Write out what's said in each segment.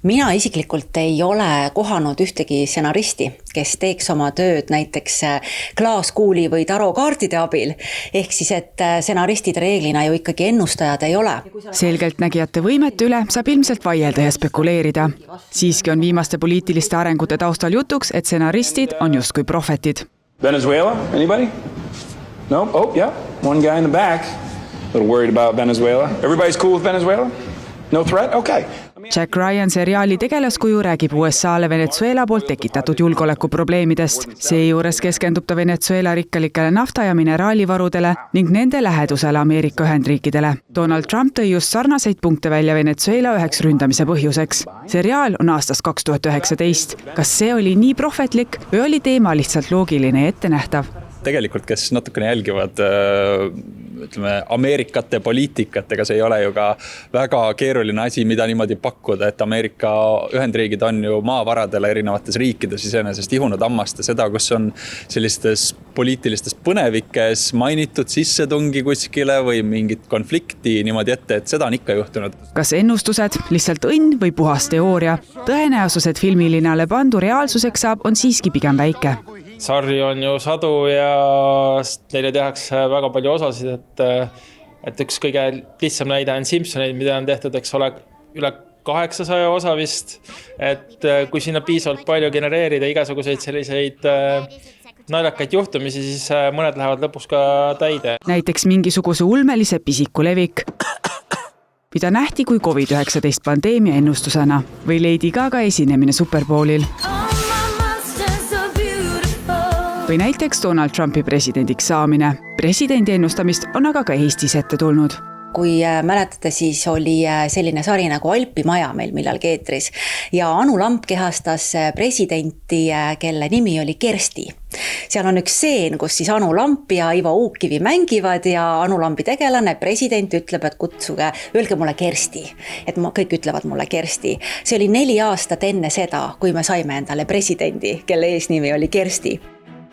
Mina isiklikult ei ole kohanud ühtegi stsenaristi, kes teeks oma tööd näiteks klaaskuuli või tarokaartide abil. Ehk siis, et stsenaristid reeglina ju ikkagi ennustajad ei ole. Selgeltnägijate võimete üle saab ilmselt vaielda ja spekuleerida. Siiski on viimaste poliitiliste arengute taustal jutuks, et stsenaristid on justkui prohvetid. Venezuela? Anybody? No? Oh, yeah. One guy in the back. A little worried about Venezuela. Everybody's cool with Venezuela? No threat? Okay. Jack Ryan seriaali tegelaskuju räägib USAle Venezuela poolt tekitatud julgeolekuprobleemidest. Seejuures keskendub ta Venezuela rikkalikele nafta- ja mineraalivarudele ning nende lähedusele Ameerika Ühendriikidele. Donald Trump tõi just sarnaseid punkte välja Venezuela üheks ründamise põhjuseks. Seriaal on aastast 2019. Kas see oli nii prohvetlik või oli teema lihtsalt loogiline ja ettenähtav? Tegelikult, kes natukene jälgivad Ameerikate poliitikat, ega see ei ole ju ka väga keeruline asi, mida niimoodi pakkuda, et Ameerika Ühendriigid on ju maavaradele erinevates riikides iseenesest ihunud ammast ja seda, kus on sellistes poliitilistes põnevikes mainitud sissetungi kuskile või mingit konflikti niimoodi ette, et seda on ikka juhtunud. Kas ennustused, lihtsalt õnn või puhas teooria? Tõenäosus, et filmilinale pandu reaalsuseks saab, on siiski pigem väike. Sarri on ju sadu ja neile tehakse väga palju osasid, et üks kõige lihtsam näide on Simpsoneid, mida on tehtud, eks ole, üle 800 osa vist, et kui sinna piisavalt palju genereerida igasuguseid selliseid naljakaid juhtumisi, siis mõned lähevad lõpuks ka täide. Näiteks mingisuguse ulmelise pisiku levik, mida nähti kui COVID-19 pandeemia ennustusena või Lady Gaga esinemine Superbowlil. Või näiteks Donald Trumpi presidendiks saamine. Presidendi ennustamist on aga ka Eestis ette tulnud. Kui mäletate, siis oli selline sari nagu Alpimaja meil millalgi eetris ja Anu Lamp kehastas presidenti, kelle nimi oli Kersti. Seal on üks stseen, kus siis Anu Lamp ja Ivo Uukkivi mängivad ja Anu Lampi tegelane, president ütleb, et kutsuge, öelge mulle Kersti. Et kõik ütlevad mulle Kersti. See oli 4 aastat enne seda, kui me saime endale presidendi, kelle eesnimi oli Kersti.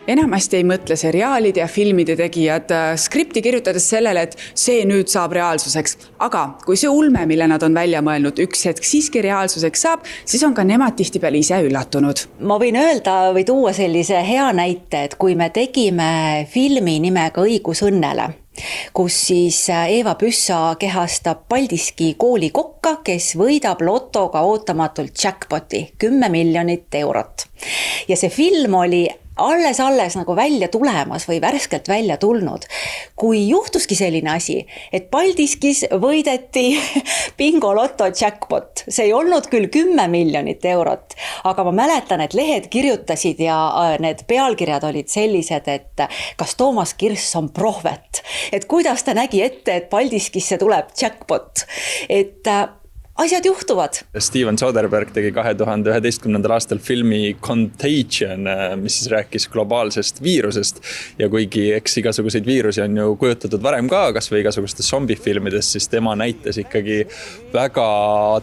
Enamasti ei mõtle seriaalide ja filmide tegijad skripti kirjutades sellele, et see nüüd saab reaalsuseks. Aga kui see ulme, mille nad on välja mõelnud, üks hetk siiski reaalsuseks saab, siis on ka nemad tihtipeale ise üllatunud. Ma võin öelda või tuua sellise hea näite, et kui me tegime filmi nimega Õigus õnnele, kus siis Eeva Püssa kehastab Paldiski koolikokka, kes võidab lotoga ootamatult jackpoti 10 miljonit eurot. Ja see film oli alles nagu välja tulemas või värskelt välja tulnud, kui juhtuski selline asi, et Paldiskis võideti bingo loto jackpot. See ei olnud küll 10 miljonit eurot, aga ma mäletan, et lehed kirjutasid ja need pealkirjad olid sellised, et kas Toomas Kirss on prohvet, et kuidas ta nägi ette, et Paldiskisse tuleb jackpot, et asjad juhtuvad. Steven Soderbergh tegi 2011. aastal filmi Contagion, mis siis rääkis globaalsest viirusest ja kuigi eks igasuguseid viirusi on ju kujutatud varem ka, kas või igasugustes zombifilmides, siis tema näitas ikkagi väga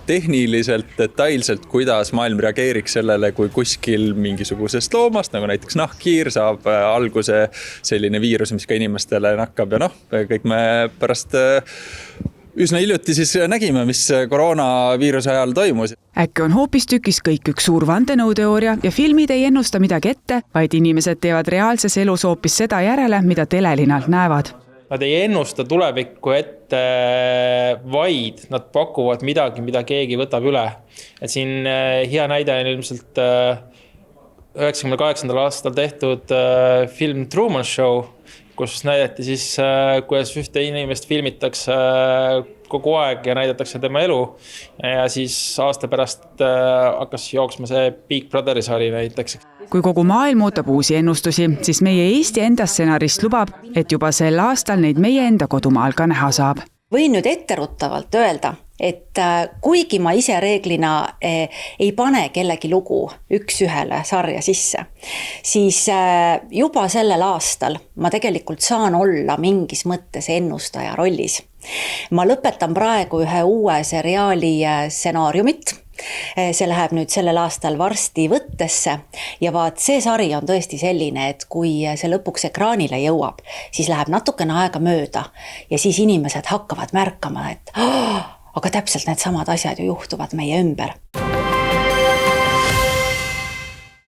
tehniliselt, detailselt, kuidas maailm reageeriks sellele, kui kuskil mingisugusest loomast, nagu näiteks nahkhiir, saab alguse selline viirus, mis ka inimestele nakkab ja kõik me pärast üsna hiljuti siis nägime, mis koroonaviiruse ajal toimus. Äkki on hoopis tükis kõik üks suur vandenõuteooria ja filmid ei ennusta midagi ette, vaid inimesed teevad reaalses elus hoopis seda järele, mida telelinalt näevad. Nad ei ennusta tulevikku ette, vaid nad pakuvad midagi, mida keegi võtab üle. Et siin hea näide on ilmselt 98. aastal tehtud film Truman Show, kus näidati siis, kuidas ühte inimest filmitakse kogu aeg ja näidatakse tema elu. Ja siis aasta pärast hakkas jooksma see Big Brotheri sari näiteks. Kui kogu maailm ootab uusi ennustusi, siis meie Eesti enda stsenarist lubab, et juba sel aastal neid meie enda kodumaal ka näha saab. Võin nüüd etteruttavalt öelda, et kuigi ma ise reeglina ei pane kellegi lugu üks ühele sarja sisse, siis juba sellel aastal ma tegelikult saan olla mingis mõttes ennustaja rollis. Ma lõpetan praegu ühe uue seriaali stsenaariumit. See läheb nüüd sellel aastal varsti võttesse ja vaat see sari on tõesti selline, et kui see lõpuks ekraanile jõuab, siis läheb natukene aega mööda ja siis inimesed hakkavad märkama, et aga täpselt need samad asjad ju juhtuvad meie ümber.